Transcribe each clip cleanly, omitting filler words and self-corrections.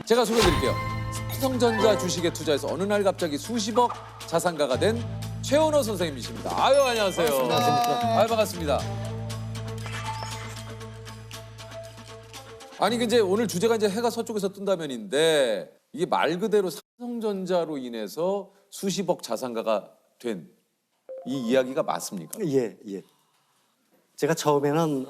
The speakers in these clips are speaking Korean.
제가 소개해드릴게요. 삼성전자 주식에 투자해서 어느 날 갑자기 수십억 자산가가 된 최은호 선생님이십니다. 아유, 안녕하세요. 반갑습니다. 아유, 반갑습니다. 아니, 이제 오늘 주제가 이제 해가 서쪽에서 뜬다면인데 이게 말 그대로 삼성전자로 인해서 수십억 자산가가 된 이 이야기가 맞습니까? 예, 예. 제가 처음에는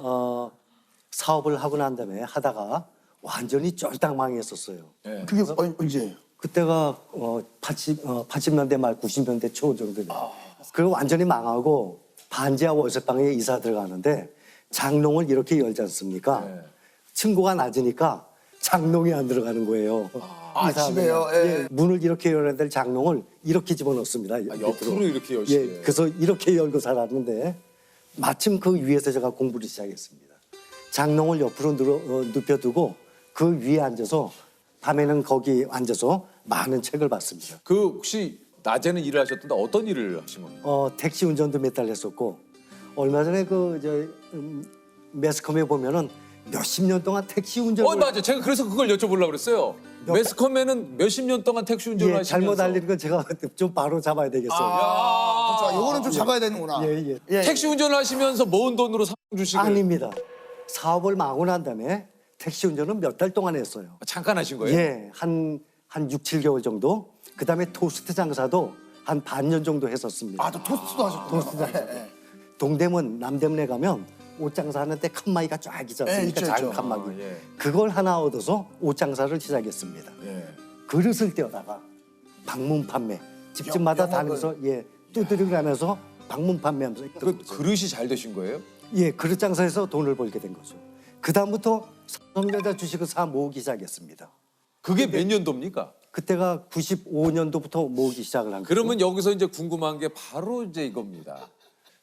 사업을 하고 난 다음에 하다가 완전히 쫄딱 망했었어요. 네. 그게 언제예요? 그때가 80년대 말 90년대 초 정도 돼요. 그리고 완전히 망하고 반지하 월세방에 이사 들어가는데 장롱을 이렇게 열지 않습니까? 네. 층고가 낮으니까 장롱이 안 들어가는 거예요. 아, 이사하면. 집에요? 예. 문을 이렇게 열어야 될 장롱을 이렇게 집어넣습니다. 옆으로 이렇게 열시게. 예, 그래서 이렇게 열고 살았는데 마침 그 위에서 제가 공부를 시작했습니다. 장롱을 옆으로 눕혀두고 그 위에 앉아서 밤에는 거기 앉아서 많은 책을 봤습니다. 그 혹시 낮에는 일을 하셨던데 어떤 일을 하신 겁니까? 택시 운전도 몇 달 했었고 얼마 전에 매스컴에 보면은 몇십 년 동안 택시 운전을 맞아. 제가 그래서 그걸 여쭤보려고 그랬어요. 매스컴에는 몇십 년 동안 택시 운전을 예, 하시면서 잘못 알리는 건 제가 좀 바로 잡아야 되겠어요. 그렇죠. 요거는 좀 잡아야 되는구나. 예, 예. 예. 택시 운전을 하시면서 모은 돈으로 삼성 주식을 아닙니다. 사업을 마고 난 다음에 택시 운전은 몇 달 동안 했어요. 잠깐 하신 거예요? 예, 한 6, 7개월 정도. 그다음에 토스트 장사도 한 반년 정도 했었습니다. 아, 또 토스트도 하셨구나. 토스트 장사. 예, 예. 동대문, 남대문에 가면 옷 장사하는데 칸막이가 쫙 있지 않습니까? 예, 있죠, 작은 있죠. 칸막이. 아, 예. 그걸 하나 얻어서 옷 장사를 시작했습니다. 예. 그릇을 떼어다가 방문 판매. 집집마다 영업을. 다니면서 두드리고 가면서 방문 판매하면서 그 그릇이 잘 되신 거예요? 예, 그릇 장사에서 돈을 벌게 된 거죠. 그다음부터 삼성전자 주식을 사 모으기 시작했습니다. 그게 몇 년도입니까? 그때가 95년도부터 모으기 시작을 한 거죠. 그러면 여기서 이제 궁금한 게 바로 이제 이겁니다.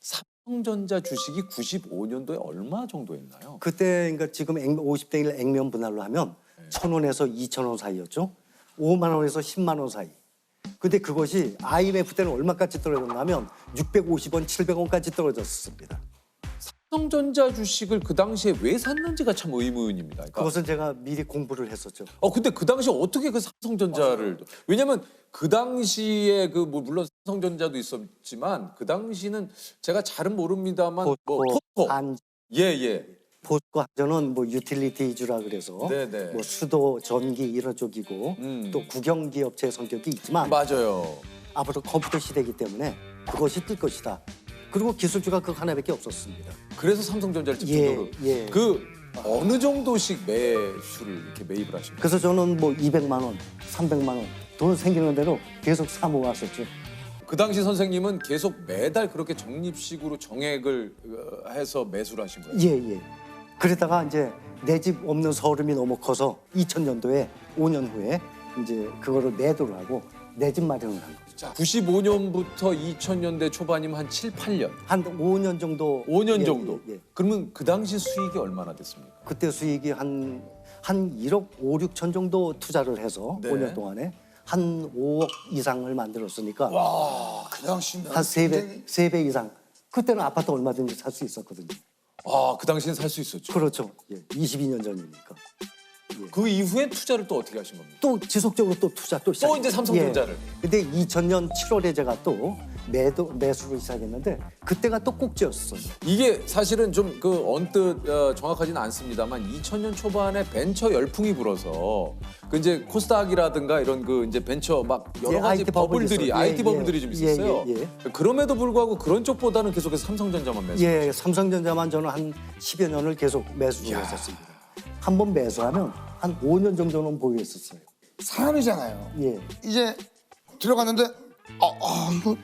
삼성전자 주식이 95년도에 얼마 정도 했나요? 그때 그러니까 지금 50대 1 액면 분할로 하면 1,000원에서 2,000원 사이였죠. 5만 원에서 10만 원 사이. 근데 그것이 IMF 때는 얼마까지 떨어졌냐면 650원, 700원까지 떨어졌습니다. 삼성전자 주식을 그 당시에 왜 샀는지가 참 의문입니다. 그러니까 그것은 제가 미리 공부를 했었죠. 근데 그 당시에 어떻게 그 삼성전자를 왜냐면 그 당시에 물론 삼성전자도 있었지만 그 당시는 제가 잘은 모릅니다만 포스코 한 예. 포스코 한전은 유틸리티 위주라 그래서 네네. 수도, 전기 이런 쪽이고 또 국영기업체 성격이 있지만 맞아요. 앞으로 컴퓨터 시대이기 때문에 그것이 뜰 것이다. 그리고 기술주가 그 하나밖에 없었습니다. 그래서 삼성전자를 집중적으로 예. 어느 정도씩 매수를 이렇게 매입을 하신 거예요? 그래서 저는 200만 원, 300만 원 돈 생기는 대로 계속 사 모았었죠. 그 당시 선생님은 계속 매달 그렇게 적립식으로 정액을 해서 매수를 하신 거예요? 예. 그러다가 이제 내 집 없는 서름이 너무 커서 2000년도에 5년 후에 이제 그거를 매도를 하고 내 집 마련을 한 거죠. 자, 95년부터 2000년대 초반이면 한 7, 8년. 한 5년 정도. 5년 예, 정도. 예. 그러면 그 당시 수익이 얼마나 됐습니까? 그때 수익이 한 1억 5, 6천 정도 투자를 해서 네. 5년 동안에 한 5억 이상을 만들었으니까 와, 그 당시면 한 3배 이상. 그때는 아파트 얼마든지 살 수 있었거든요. 그 당시엔 살 수 있었죠. 그렇죠. 예, 22년 전이니까. 그 이후에 투자를 또 어떻게 하신 겁니까? 또 지속적으로 또 투자 또 시작. 이제 삼성전자를. 근데 2000년 7월에 제가 또 매수를 시작했는데 그때가 또 꼭지였어요. 이게 사실은 좀 언뜻 정확하지는 않습니다만 2000년 초반에 벤처 열풍이 불어서 이제 코스닥이라든가 이런 이제 벤처 막 여러 예, 가지 IT 버블이 버블들이 있어요. IT 예, 버블들이 좀 있었어요. 예. 그럼에도 불구하고 그런 쪽보다는 계속해서 삼성전자만 매수. 예, 삼성전자만 저는 한 10여 년을 계속 매수를 했었습니다. 한 번 매수하면 한 5년 정도는 보유했었어요. 사람이잖아요. 예. 이제 들어갔는데 이거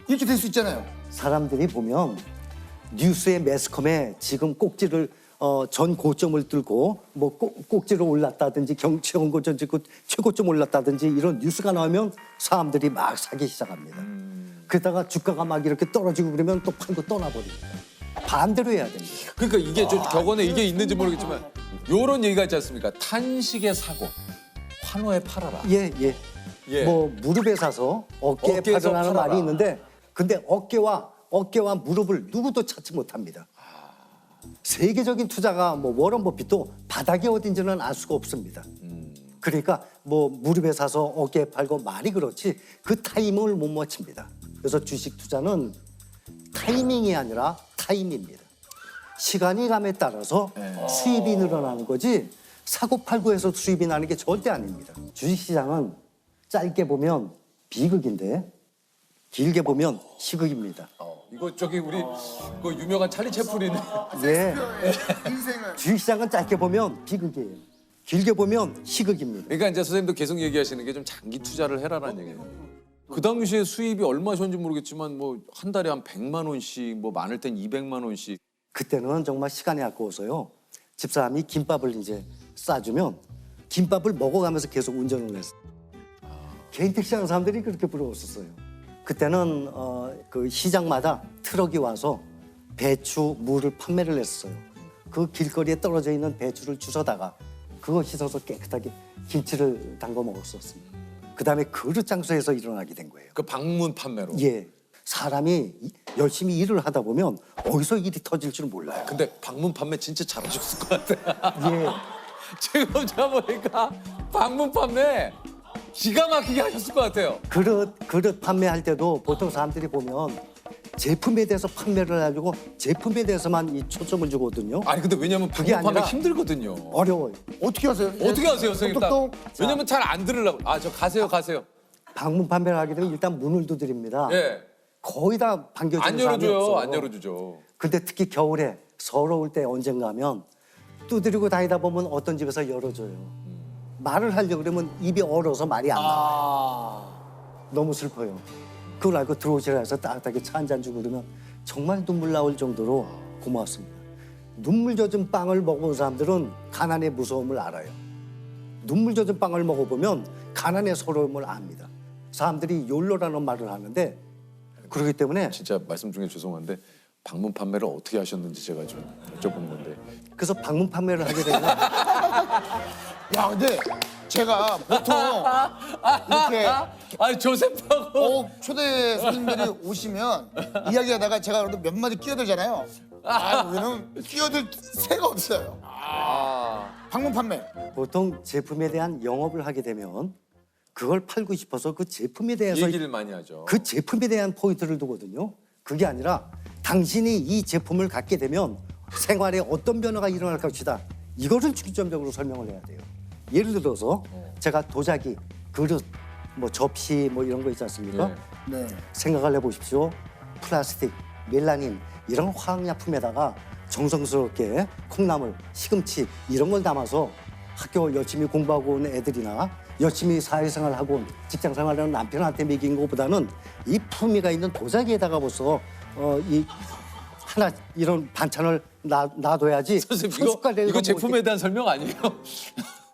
이렇게 될 수 있잖아요. 사람들이 보면 뉴스의 매스컴에 지금 꼭지를 전 고점을 뚫고 꼭지로 올랐다든지 경고점 찍고 최고점 올랐다든지 이런 뉴스가 나오면 사람들이 막 사기 시작합니다. 그러다가 주가가 막 이렇게 떨어지고 그러면 또 팔고 떠나버립니다. 반대로 해야 됩니다. 그러니까 이게 좀 격언에 이게 있는지 모르겠지만 요런 얘기가 있지 않습니까? 탄식에 사고 환호에 팔아라. 예. 예. 무릎에 사서 어깨에 어깨에서 팔으라는 팔아라. 말이 있는데 근데 어깨와 무릎을 누구도 찾지 못합니다. 세계적인 투자가 워런 버핏도 바닥이 어딘지는 알 수가 없습니다. 그러니까 뭐 무릎에 사서 어깨에 팔고 말이 그렇지 그 타이밍을 못 맞춥니다. 그래서 주식 투자는 타이밍이 아니라 타임입니다. 시간이 감에 따라서 수입이 늘어나는 거지 사고 팔고해서 수입이 나는 게 절대 아닙니다. 주식시장은 짧게 보면 비극인데 길게 보면 희극입니다. 이거 저기 우리 그 유명한 찰리 채플린 예. 인생을 주식시장은 짧게 보면 비극이에요. 길게 보면 희극입니다. 그러니까 이제 선생님도 계속 얘기하시는 게 좀 장기 투자를 해라라는 얘기예요. 그 당시에 수입이 얼마셨는지 모르겠지만 뭐 한 달에 한 100만 원씩 뭐 많을 땐 200만 원씩. 그때는 정말 시간이 아까워서요. 집사람이 김밥을 이제 싸주면 김밥을 먹어가면서 계속 운전을 했어요. 개인 택시하는 사람들이 그렇게 부러웠었어요. 그때는 그 시장마다 트럭이 와서 배추, 무를 판매를 했어요. 그 길거리에 떨어져 있는 배추를 주워다가 그거 씻어서 깨끗하게 김치를 담궈 먹었었습니다. 그다음에 그릇 장소에서 일어나게 된 거예요. 그 방문 판매로. 예, 사람이 열심히 일을 하다 보면 어디서 일이 터질 줄 몰라요. 근데 방문 판매 진짜 잘하셨을 것 같아. 예, 지금 제가 보니까 방문 판매 기가 막히게 하셨을 것 같아요. 그릇 판매할 때도 보통 사람들이 보면 제품에 대해서 판매를 하려고 제품에 대해서만 이 초점을 주거든요. 아니 근데 왜냐면 그게 방문 판매 아니라 힘들거든요. 어려워요. 어떻게 하세요? 어떻게 하세요, 선생님? 딱? 똑똑똑. 왜냐면 잘 안 들으려고. 아, 저 가세요. 방문 판매를 하게 되면 일단 문을 두드립니다. 예. 거의 다 반겨주는 안 사람이 열어줘요. 없어요. 안 열어주죠. 근데 특히 겨울에 서러울 때 언젠가 하면 두드리고 다니다 보면 어떤 집에서 열어줘요. 말을 하려고 그러면 입이 얼어서 말이 안 나와요. 너무 슬퍼요. 그걸 알고 들어오시라 해서 따뜻하게 차 한 잔 주고 그러면 정말 눈물 나올 정도로 고마웠습니다. 눈물 젖은 빵을 먹어본 사람들은 가난의 무서움을 알아요. 눈물 젖은 빵을 먹어보면 가난의 서러움을 압니다. 사람들이 욜로라는 말을 하는데 그렇기 때문에 진짜 말씀 중에 죄송한데 방문 판매를 어떻게 하셨는지 제가 좀 여쭤본 건데. 그래서 방문 판매를 하게 되면 야, 근데 제가 보통 이렇게 아니 조셉하고 초대 손님들이 오시면 이야기하다가 제가 그래도 몇 마디 끼어들잖아요. 왜냐면 끼어들 새가 없어요. 방문 판매. 보통 제품에 대한 영업을 하게 되면 그걸 팔고 싶어서 그 제품에 대해서 얘기를 많이 하죠. 그 제품에 대한 포인트를 두거든요. 그게 아니라 당신이 이 제품을 갖게 되면 생활에 어떤 변화가 일어날 것이다. 이거를 중점적으로 설명을 해야 돼요. 예를 들어서 제가 도자기, 그릇, 뭐 접시 뭐 이런 거 있지 않습니까? 예. 네. 생각을 해보십시오. 플라스틱, 멜라닌 이런 화학약품에다가 정성스럽게 콩나물, 시금치 이런 걸 담아서 학교 열심히 공부하고 온 애들이나 열심히 사회생활하고 온 직장생활하는 남편한테 먹인 것보다는 이 품위가 있는 도자기에다가 벌써 이 하나 이런 반찬을 놔둬야지 선생님 한 숟갈이라도 이거 더 제품에 대한 설명 아니에요?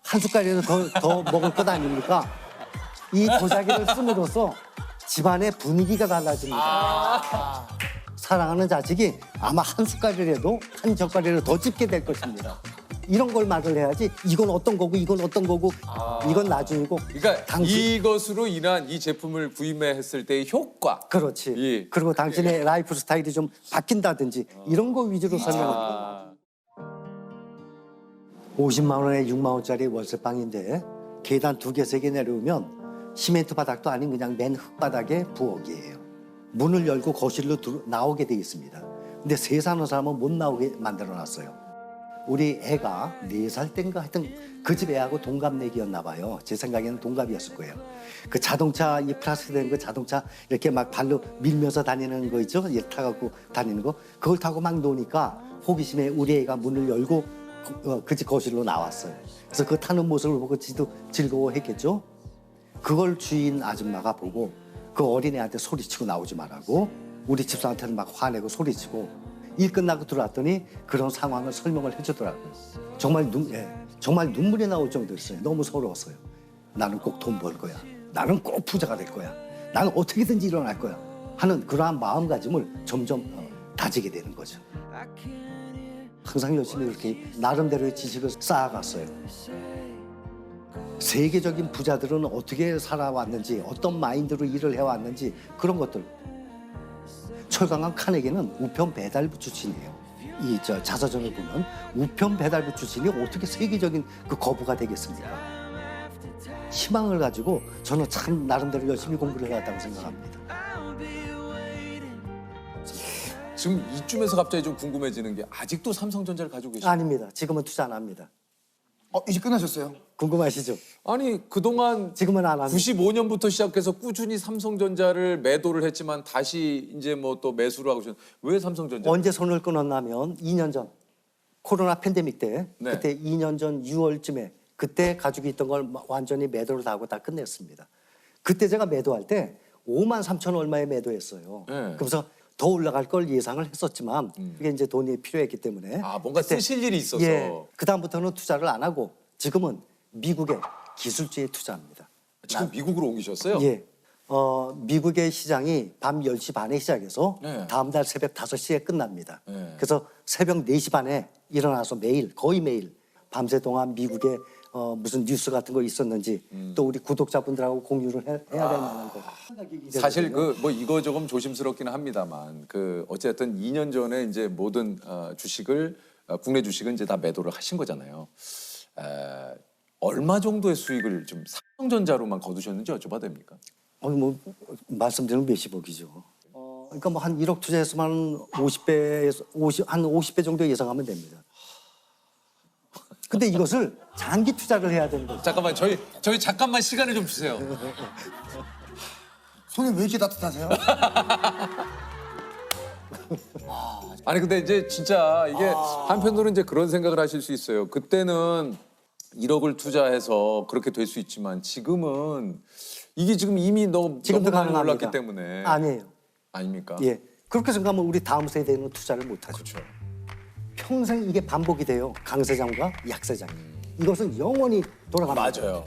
한 숟갈이라도 더 먹을 것 아닙니까? 이 도자기를 씀으로써 집안의 분위기가 달라집니다. 사랑하는 자식이 아마 한 숟갈이라도 한 젓갈이라도 더 집게 될 것입니다. 이런 걸 말을 해야지 이건 어떤 거고 이건 어떤 거고 이건 나중이고 그러니까 이것으로 인한 이 제품을 구입했을 때의 효과. 그렇지. 예. 그리고 당신의 라이프 스타일이 좀 바뀐다든지 이런 거 위주로 설명합니다. 아, 50만 원에 6만 원짜리 월세방인데 계단 2개, 3개 내려오면 시멘트 바닥도 아닌 그냥 맨 흙바닥에 부엌이에요. 문을 열고 거실로 나오게 돼 있습니다. 근데 세 사는 사람은 못 나오게 만들어놨어요. 우리 애가 4살 땐가 하여튼 그 집 애하고 동갑내기였나 봐요. 제 생각에는 동갑이었을 거예요. 그 자동차, 이 플라스틱 된 그 자동차 이렇게 막 발로 밀면서 다니는 거 있죠? 얘 타갖고 다니는 거. 그걸 타고 막 노니까 호기심에 우리 애가 문을 열고 그 집 거실로 나왔어요. 그래서 그 타는 모습을 보고 지도 즐거워했겠죠? 그걸 주인 아줌마가 보고 그 어린애한테 소리치고 나오지 말라고 우리 집사한테는 막 화내고 소리치고 일 끝나고 들어왔더니 그런 상황을 설명을 해주더라고요. 정말 정말 눈물이 나올 정도였어요. 너무 서러웠어요. 나는 꼭 돈 벌 거야. 나는 꼭 부자가 될 거야. 나는 어떻게든지 일어날 거야. 하는 그러한 마음가짐을 점점 다지게 되는 거죠. 항상 열심히 그렇게 나름대로의 지식을 쌓아갔어요. 세계적인 부자들은 어떻게 살아왔는지, 어떤 마인드로 일을 해왔는지 그런 것들. 철강한 카네기는 우편 배달부 출신이에요. 이 자서전을 보면 우편 배달부 출신이 어떻게 세계적인 그 거부가 되겠습니까? 희망을 가지고 저는 참 나름대로 열심히 공부를 해왔다고 생각합니다. 지금 이쯤에서 갑자기 좀 궁금해지는 게 아직도 삼성전자를 가지고 계시죠? 아닙니다. 지금은 투자 안 합니다. 이제 끝나셨어요? 궁금하시죠? 아니 그동안 지금은 안 합니다. 95년부터 시작해서 꾸준히 삼성전자를 매도를 했지만 다시 이제 뭐 또 매수를 하고 있어요. 왜 삼성전자? 언제 손을 끊었냐면 2년 전 코로나 팬데믹 때 네. 그때 2년 전 6월쯤에 그때 가지고 있던 걸 완전히 매도를 다 하고 다 끝냈습니다. 그때 제가 매도할 때 5만 3천 얼마에 매도했어요. 네. 그래서 더 올라갈 걸 예상을 했었지만 그게 이제 돈이 필요했기 때문에 아 뭔가 쓰실 일이 있어서. 예, 그다음부터는 투자를 안 하고 지금은 미국의 기술주에 투자합니다. 지금 미국으로 옮기셨어요? 예. 미국의 시장이 밤 10시 반에 시작해서 네. 다음 달 새벽 5시에 끝납니다. 네. 그래서 새벽 4시 반에 일어나서 매일 거의 매일 밤새 동안 미국에 무슨 뉴스 같은 거 있었는지 또 우리 구독자분들하고 공유를 해야 될 만한 거. 사실 그 뭐 이거 조금 조심스럽기는 합니다만 그 어쨌든 2년 전에 이제 모든 주식을 국내 주식은 이제 다 매도를 하신 거잖아요. 얼마 정도의 수익을 좀 삼성전자로만 거두셨는지 여쭤봐도 됩니까? 뭐 말씀드리면 몇십억이죠. 그러니까 뭐 한 1억 투자했으면 50배에서 한 50배 정도 예상하면 됩니다. 근데 이것을 장기 투자를 해야 되는 거죠. 잠깐만 저희 잠깐만 시간을 좀 주세요. 손이 왜 이렇게 따뜻하세요? 아니 근데 이제 진짜 이게 한편으로는 이제 그런 생각을 하실 수 있어요. 그때는 1억을 투자해서 그렇게 될 수 있지만 지금은 이게 지금 이미 너무 지금도 많이 가능합니다. 올랐기 때문에 아니에요. 아닙니까? 예. 그렇게 생각하면 우리 다음 세대는 투자를 못 하죠. 그렇죠. 평생 이게 반복이 돼요. 강세장과 약세장. 이것은 영원히 돌아갑니다. 맞아요.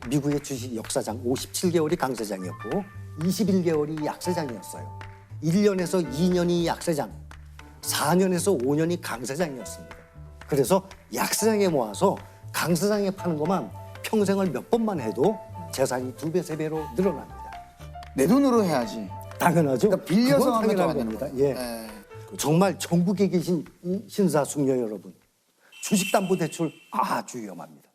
미국의 주식 역사장 57개월이 강세장이었고 21개월이 약세장이었어요. 1년에서 2년이 약세장, 4년에서 5년이 강세장이었습니다. 그래서 약세장에 모아서 강세장에 파는 것만 평생을 몇 번만 해도 재산이 2배, 3배로 늘어납니다. 내 돈으로 해야지. 당연하죠. 그러니까 빌려서 그건 하면 당연한 또 안 되는 겁니다. 거예요. 예. 예. 정말 전국에 계신 이 신사숙녀 여러분, 주식담보대출 아주 위험합니다.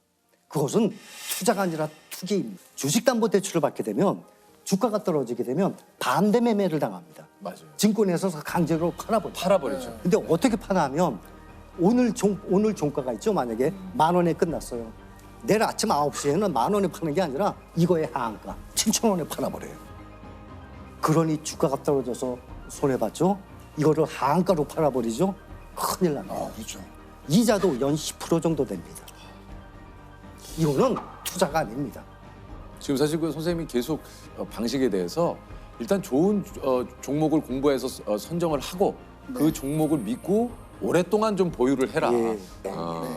그것은 투자가 아니라 투기입니다. 주식담보대출을 받게 되면 주가가 떨어지게 되면 반대 매매를 당합니다. 맞아요. 증권에서 강제로 팔아버려요. 팔아버리죠. 근데 어떻게 파나 하면 오늘 종가가 있죠. 만약에 10,000원에 끝났어요. 내일 아침 9시에는 10,000원에 파는 게 아니라 이거의 하한가 7,000원에 팔아버려요. 그러니 주가가 떨어져서 손해봤죠. 이거를 하한가로 팔아버리죠. 큰일 납니다. 그렇죠. 이자도 연 10% 정도 됩니다. 이거는 투자가 아닙니다. 지금 사실 그 선생님이 계속 방식에 대해서 일단 좋은 종목을 공부해서 선정을 하고 그 종목을 믿고 오랫동안 좀 보유를 해라. 예. 어,